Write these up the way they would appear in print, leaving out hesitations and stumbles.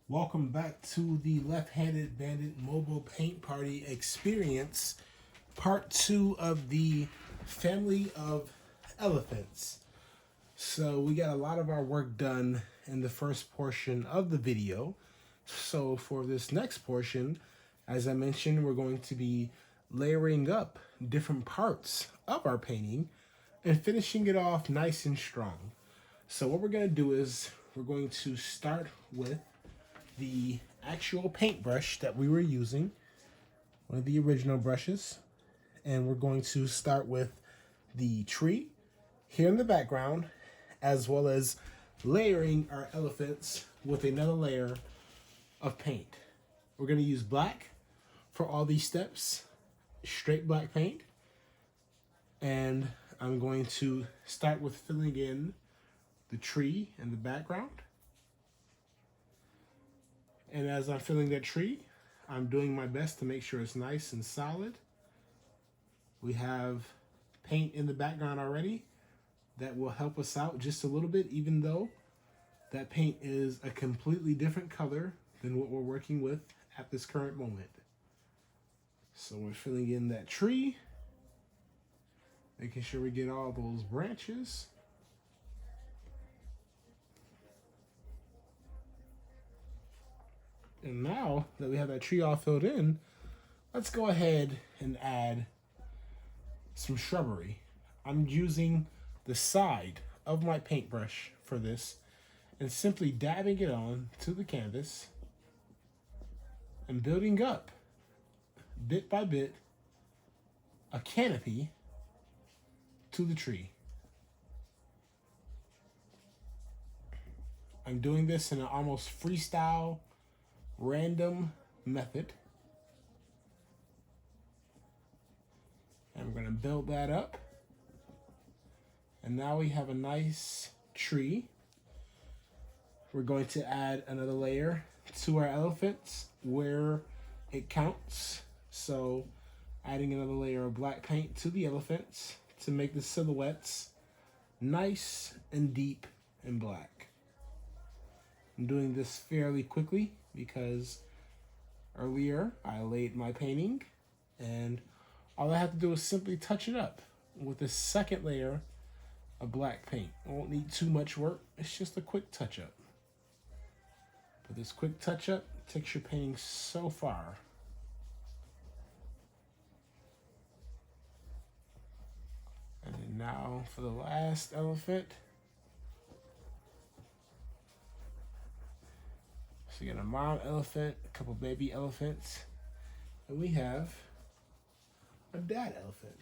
Welcome back to the Left-Handed Bandit Mobile Paint Party Experience, part 2 of the family of elephants. So we got a lot of our work done in the first portion of the video. So for this next portion, as I mentioned, we're going to be layering up different parts of our painting and finishing it off nice and strong. So what we're going to do is we're going to start with the actual paintbrush that we were using, one of the original brushes, and we're going to start with the tree here in the background, as well as layering our elephants with another layer of paint. We're going to use black for all these steps, straight black paint, and I'm going to start with filling in the tree in the background. And as I'm filling that tree, I'm doing my best to make sure it's nice and solid. We have paint in the background already that will help us out just a little bit, even though that paint is a completely different color than what we're working with at this current moment. So we're filling in that tree, making sure we get all those branches. And now that we have that tree all filled in, let's go ahead and add some shrubbery. I'm using the side of my paintbrush for this and simply dabbing it on to the canvas and building up, bit by bit, a canopy to the tree. I'm doing this in an almost freestyle, random method. And we're going to build that up. And now we have a nice tree. We're going to add another layer to our elephants where it counts. So adding another layer of black paint to the elephants to make the silhouettes nice and deep and black. I'm doing this fairly quickly because earlier I laid my painting and all I have to do is simply touch it up with a second layer of black paint. I won't need too much work. It's just a quick touch up. But this quick touch up takes your painting so far. And then now for the last elephant. So you got a mom elephant, a couple baby elephants, and we have a dad elephant.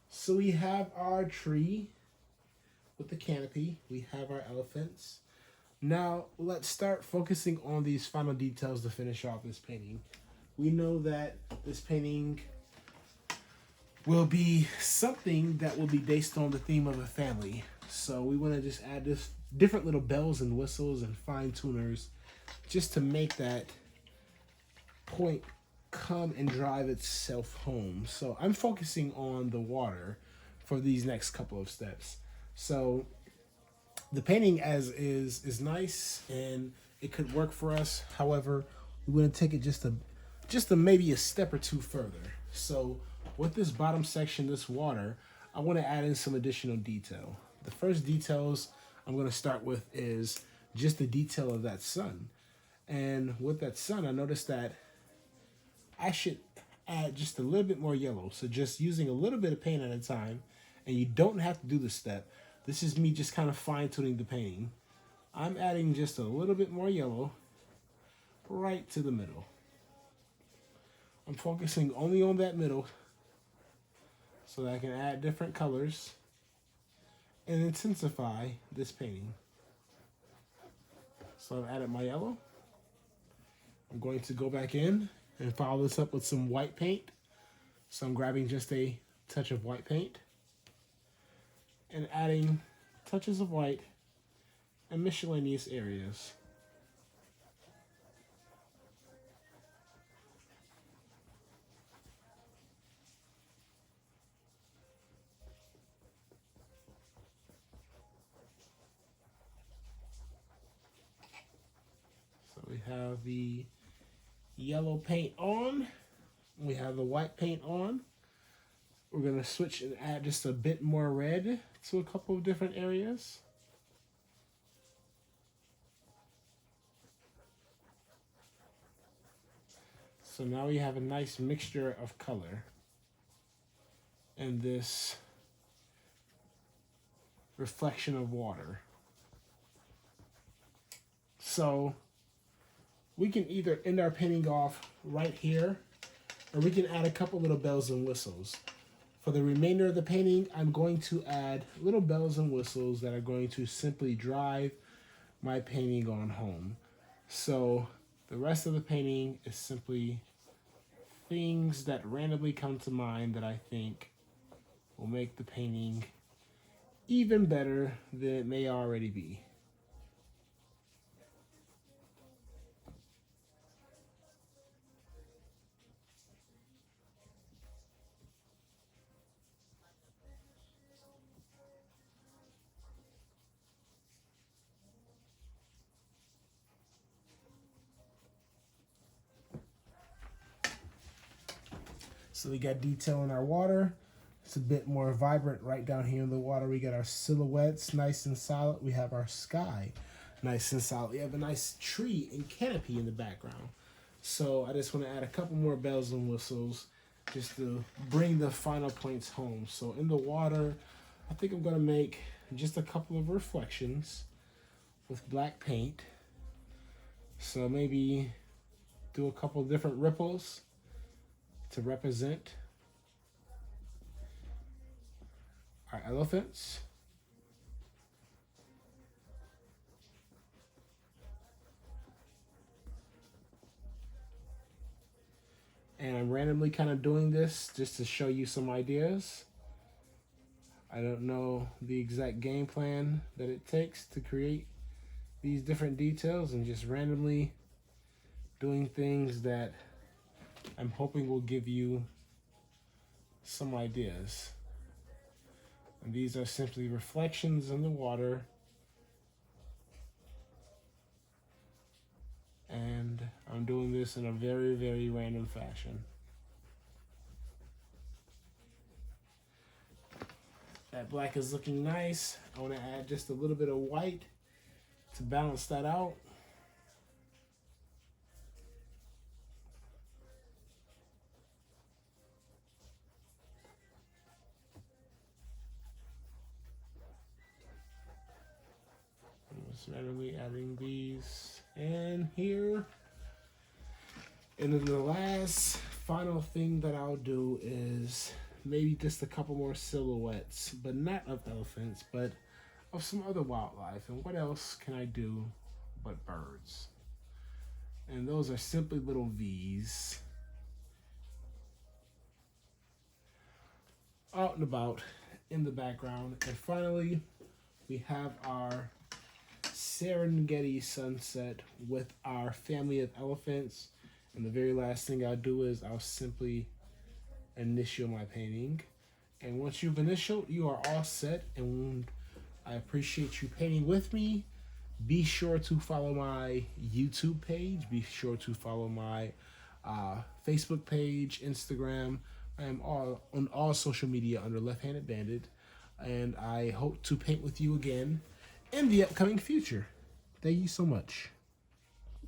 So we have our tree with the canopy, we have our elephants. Now let's start focusing on these final details to finish off this painting. We know that this painting will be something that will be based on the theme of a family. So we want to just add this different little bells and whistles and fine tuners just to make that point come and drive itself home. So I'm focusing on the water for these next couple of steps. So the painting as is nice and it could work for us. However, we want to take it just a maybe a step or two further. So with this bottom section, this water, I want to add in some additional detail. The first details I'm going to start with is just the detail of that sun. And with that sun, I noticed that I should add just a little bit more yellow. So just using a little bit of paint at a time, and you don't have to do this step. This is me just kind of fine-tuning the painting. I'm adding just a little bit more yellow right to the middle. I'm focusing only on that middle so that I can add different colors and intensify this painting. So I've added my yellow. I'm going to go back in and follow this up with some white paint. So I'm grabbing just a touch of white paint and adding touches of white in miscellaneous areas. So we have the yellow paint on. We have the white paint on. We're going to switch and add just a bit more red to a couple of different areas. So now we have a nice mixture of color and this reflection of water. So we can either end our painting off right here, or we can add a couple little bells and whistles. For the remainder of the painting, I'm going to add little bells and whistles that are going to simply drive my painting on home. So the rest of the painting is simply things that randomly come to mind that I think will make the painting even better than it may already be. So we got detail in our water. It's a bit more vibrant right down here in the water. We got our silhouettes nice and solid. We have our sky nice and solid. We have a nice tree and canopy in the background. So I just want to add a couple more bells and whistles just to bring the final points home. So in the water, I think I'm going to make just a couple of reflections with black paint. So maybe do a couple of different ripples to represent our elephants. And I'm randomly kind of doing this just to show you some ideas. I don't know the exact game plan that it takes to create these different details, and just randomly doing things that I'm hoping will give you some ideas. And these are simply reflections in the water. And I'm doing this in a very, very random fashion. That black is looking nice. I want to add just a little bit of white to balance that out. Just randomly adding these in here. And then the last final thing that I'll do is maybe just a couple more silhouettes, but not of elephants, but of some other wildlife. And what else can I do but birds? And those are simply little V's out and about in the background. And finally, we have our Serengeti sunset with our family of elephants. And the very last thing I'll do is I'll simply initial my painting. And once you've initialed, you are all set. And I appreciate you painting with me. Be sure to follow my YouTube page. Be sure to follow my Facebook page, Instagram. I am on all social media under Left-Handed Bandit. And I hope to paint with you again in the upcoming future. Thank you so much.